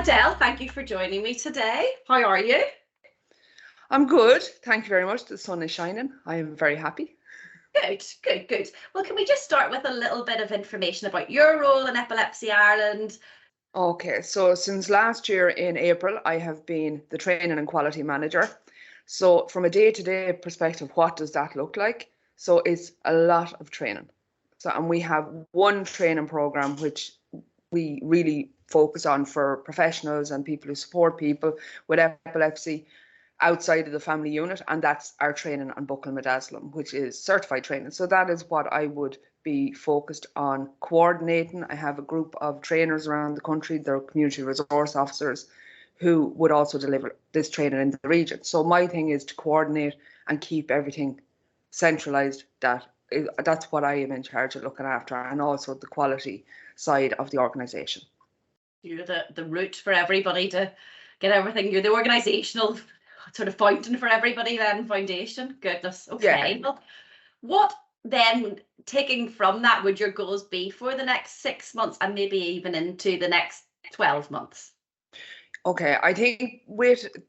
Edel, thank you for joining me today. How are you? I'm good. Thank you very much. The sun is shining. I am very happy. Good. Well, can we just start with a little bit of information about your role in Epilepsy Ireland? Okay, so since last year in April, I have been the training and quality manager. So from a day-to-day perspective, what does that look like? So it's a lot of training. And we have one training program which we really focus on for professionals and people who support people with epilepsy outside of the family unit, and that's our training on buccal midazolam, which is certified training. So that is what I would be focused on coordinating. I have a group of trainers around the country, they're community resource officers, who would also deliver this training in the region. So my thing is to coordinate and keep everything centralised. That's what I am in charge of looking after, and also the quality side of the organisation. You're the route for everybody to get everything. You're the organisational sort of fountain for everybody then, foundation. Goodness, okay. Yeah. Well, what then, taking from that, would your goals be for the next 6 months and maybe even into the next 12 months? Okay, I think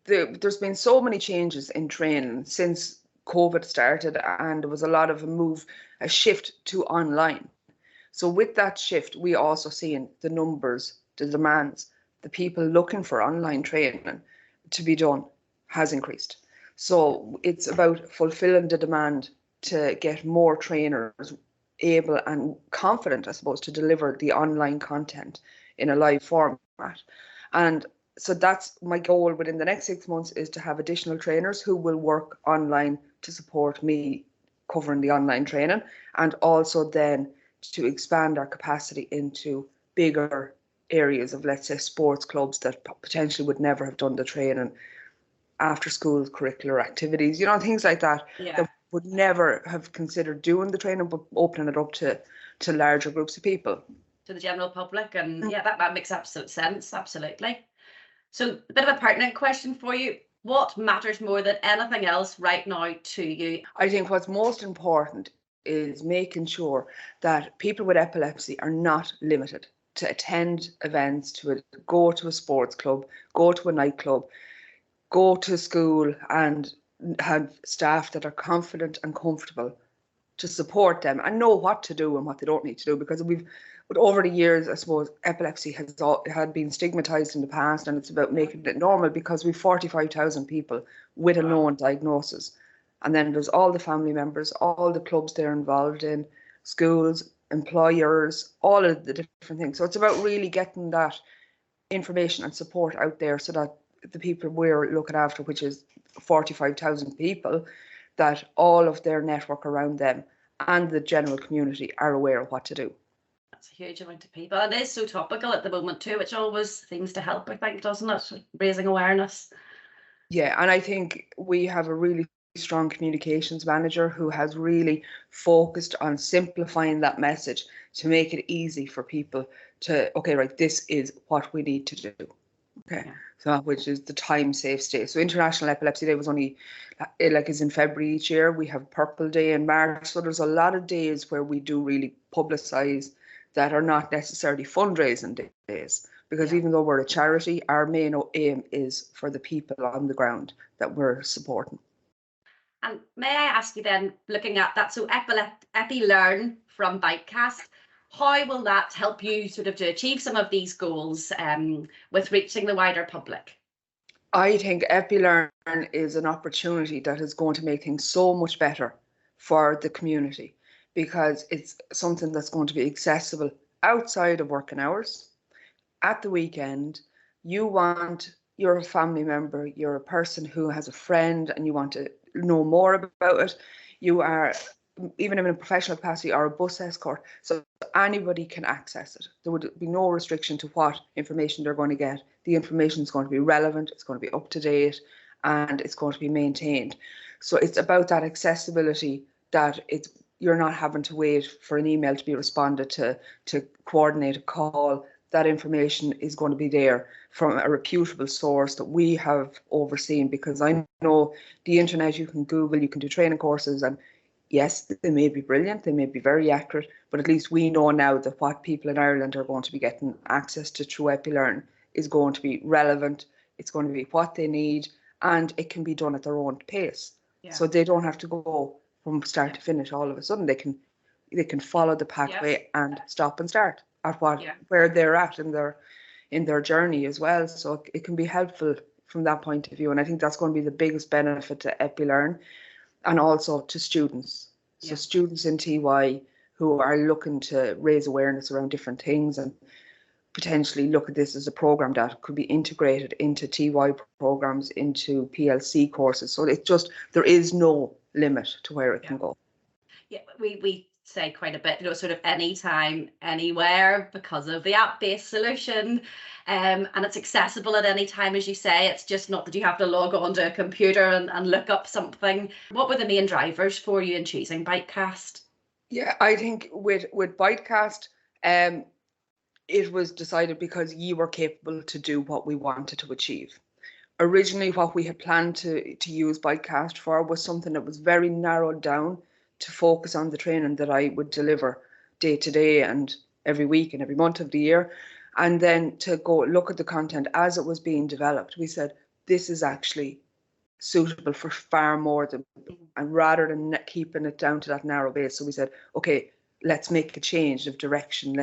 there's been so many changes in training since COVID started, and there was a lot of a shift to online. So with that shift, we also seeing the numbers, the demands, the people looking for online training to be done has increased. So it's about fulfilling the demand to get more trainers able and confident, I suppose, to deliver the online content in a live format. And so that's my goal within the next 6 months, is to have additional trainers who will work online to support me covering the online training, and also then to expand our capacity into bigger areas of, let's say, sports clubs that potentially would never have done the training, after school curricular activities, things like that, that would never have considered doing the training, but opening it up to larger groups of people. To the general public, and that makes absolute sense, absolutely. So a bit of a pertinent question for you. What matters more than anything else right now to you? I think what's most important is making sure that people with epilepsy are not limited to attend events, to go to a sports club, go to a nightclub, go to school, and have staff that are confident and comfortable to support them and know what to do and what they don't need to do. Because but over the years, I suppose epilepsy had been stigmatized in the past, and it's about making it normal, because we've 45,000 people with a known diagnosis. And then there's all the family members, all the clubs they're involved in, schools, employers, all of the different things. So it's about really getting that information and support out there, so that the people we're looking after, which is 45,000 people, that all of their network around them and the general community are aware of what to do. That's a huge amount of people. And it is so topical at the moment too, which always seems to help, I think, doesn't it? Raising awareness. Yeah, and I think we have a really strong communications manager who has really focused on simplifying that message to make it easy for people to, okay, right, this is what we need to do. Okay, so which is the time safe stay. So International Epilepsy Day was only is in February each year. We have Purple Day in March. So there's a lot of days where we do really publicise that are not necessarily fundraising days, because even though we're a charity, our main aim is for the people on the ground that we're supporting. And may I ask you then, looking at that, so EpiLearn from Bitecast, how will that help you sort of to achieve some of these goals with reaching the wider public? I think EpiLearn is an opportunity that is going to make things so much better for the community, because it's something that's going to be accessible outside of working hours, at the weekend. You're a family member, you're a person who has a friend and you want to know more about it. You are even in a professional capacity or a bus escort, so anybody can access it. There would be no restriction to what information they're going to get. The information is going to be relevant, it's going to be up to date, and it's going to be maintained. So it's about that accessibility, that you're not having to wait for an email to be responded to coordinate a call. That information is going to be there from a reputable source that we have overseen, because I know the internet, you can Google, you can do training courses, and yes, they may be brilliant, they may be very accurate, but at least we know now that what people in Ireland are going to be getting access to through EpiLearn is going to be relevant, it's going to be what they need, and it can be done at their own pace. Yeah. So they don't have to go from start to finish all of a sudden. They can follow the pathway and stop and start at where they're at in their journey as well. So it can be helpful from that point of view. And I think that's going to be the biggest benefit to EpiLearn and also to students. So students in TY who are looking to raise awareness around different things and potentially look at this as a program that could be integrated into TY programs, into PLC courses. So there is no limit to where it can go. Yeah, we say quite a bit, sort of anytime, anywhere, because of the app-based solution, and it's accessible at any time, as you say. It's just not that you have to log on to a computer and look up something. What were the main drivers for you in choosing Bytecast? Yeah, I think with Bytecast, it was decided because you were capable to do what we wanted to achieve. Originally, what we had planned to use Bytecast for was something that was very narrowed down to focus on the training that I would deliver day to day and every week and every month of the year. And then to go look at the content as it was being developed, we said, this is actually suitable for far more than, and rather than keeping it down to that narrow base. So we said, okay, let's make a change of direction.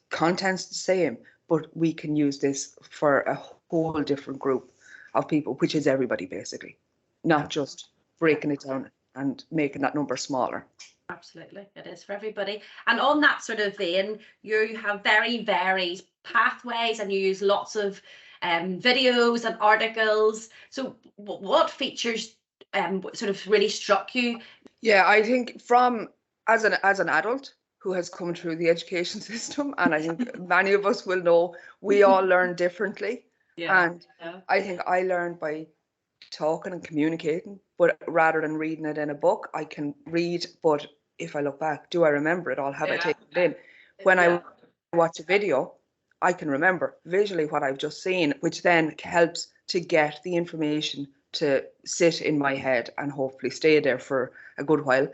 Content's the same, but we can use this for a whole different group of people, which is everybody basically, not just breaking it down and making that number smaller. Absolutely, it is for everybody. And on that sort of vein, you have very varied pathways and you use lots of videos and articles. So what features sort of really struck you? Yeah, I think as an adult who has come through the education system, and I think many of us will know, we all learn differently. And I think I learned by talking and communicating, but rather than reading it in a book, I can read, but if I look back, do I remember it all? Have I taken it in? When I watch a video, I can remember visually what I've just seen, which then helps to get the information to sit in my head and hopefully stay there for a good while.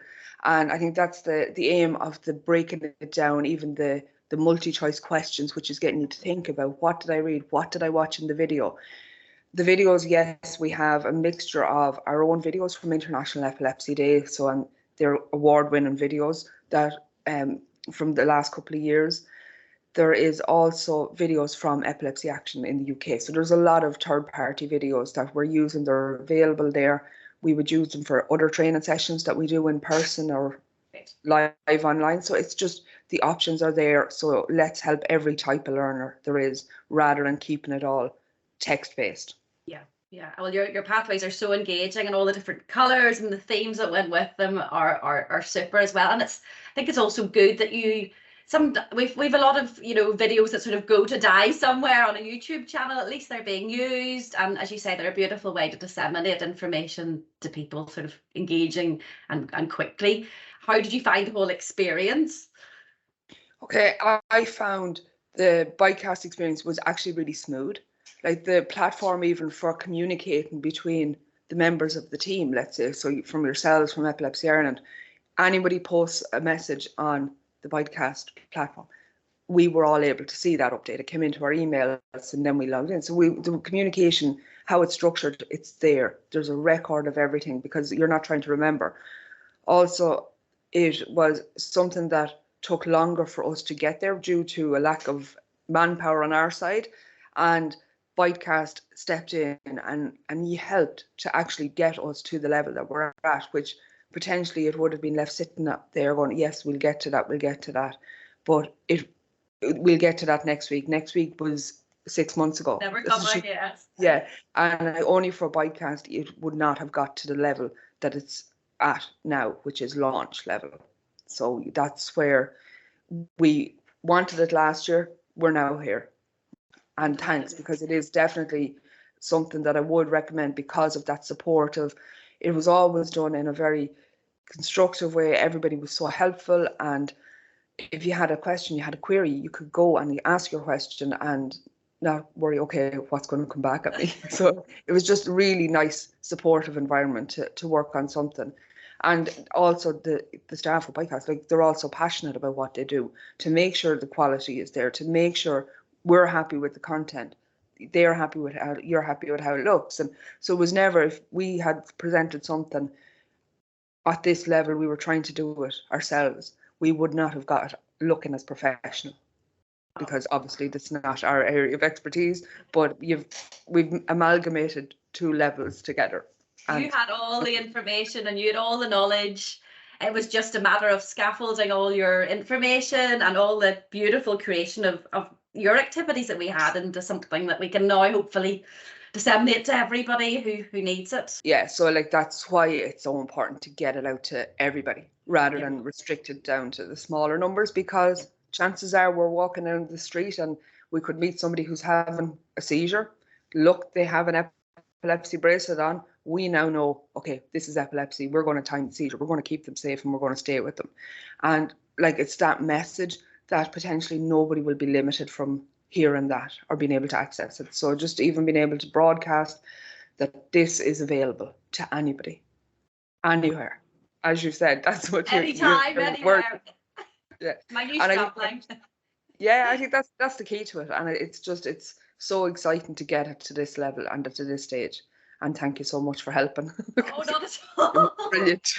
And I think that's the aim of the breaking it down, even the multi-choice questions, which is getting you to think about, what did I read? What did I watch in the video? The videos, yes, we have a mixture of our own videos from International Epilepsy Day. So they're award-winning videos that from the last couple of years. There is also videos from Epilepsy Action in the UK. So there's a lot of third-party videos that we're using. They're available there. We would use them for other training sessions that we do in person or live online. So it's just the options are there. So let's help every type of learner there is, rather than keeping it all text-based. Yeah. Well, your pathways are so engaging, and all the different colours and the themes that went with them are super as well. And I think it's also good that we've a lot of videos that sort of go to die somewhere on a YouTube channel. At least they're being used, and as you say, they're a beautiful way to disseminate information to people, sort of engaging and quickly. How did you find the whole experience? Okay, I found the Bytecast experience was actually really smooth. Like the platform, even for communicating between the members of the team, let's say, so from yourselves, from Epilepsy Ireland, anybody posts a message on the Bytecast platform, we were all able to see that update. It came into our emails and then we logged in. So the communication, how it's structured, it's there. There's a record of everything because you're not trying to remember. Also, it was something that took longer for us to get there due to a lack of manpower on our side. And Bytecast stepped in and he helped to actually get us to the level that we're at, which potentially it would have been left sitting up there going, yes, we'll get to that. But we'll get to that next week. Next week was 6 months ago. Never come out, yes. Yeah, and only for Bytecast, it would not have got to the level that it's at now, which is launch level. So that's where we wanted it last year. We're now here. And thanks, because it is definitely something that I would recommend because of that support of, it was always done in a very constructive way. Everybody was so helpful. And if you had a question, you had a query, you could go and ask your question and not worry, okay, what's going to come back at me? So it was just a really nice, supportive environment to work on something. And also the staff of Bytecast, like they're also passionate about what they do, to make sure the quality is there, to make sure we're happy with the content. They're happy with how you're happy with how it looks. And so it was never, if we had presented something at this level, we were trying to do it ourselves, we would not have got it looking as professional, because obviously that's not our area of expertise, but we've amalgamated two levels together. You had all the information and you had all the knowledge. It was just a matter of scaffolding all your information and all the beautiful creation of your activities that we had into something that we can now hopefully disseminate to everybody who needs it. Yeah, so like that's why it's so important to get it out to everybody rather than restrict it down to the smaller numbers, because chances are we're walking down the street and we could meet somebody who's having a seizure. Look, they have an epilepsy bracelet on. We now know, okay, this is epilepsy. We're going to time the seizure. We're going to keep them safe and we're going to stay with them. And like, it's that message that potentially nobody will be limited from hearing that or being able to access it. So just even being able to broadcast that this is available to anybody, anywhere. As you said, that's what anytime, anywhere. Yeah. My new strapline. Yeah, I think that's the key to it. And it's so exciting to get it to this level and to this stage. And thank you so much for helping. Oh, not at all. Brilliant.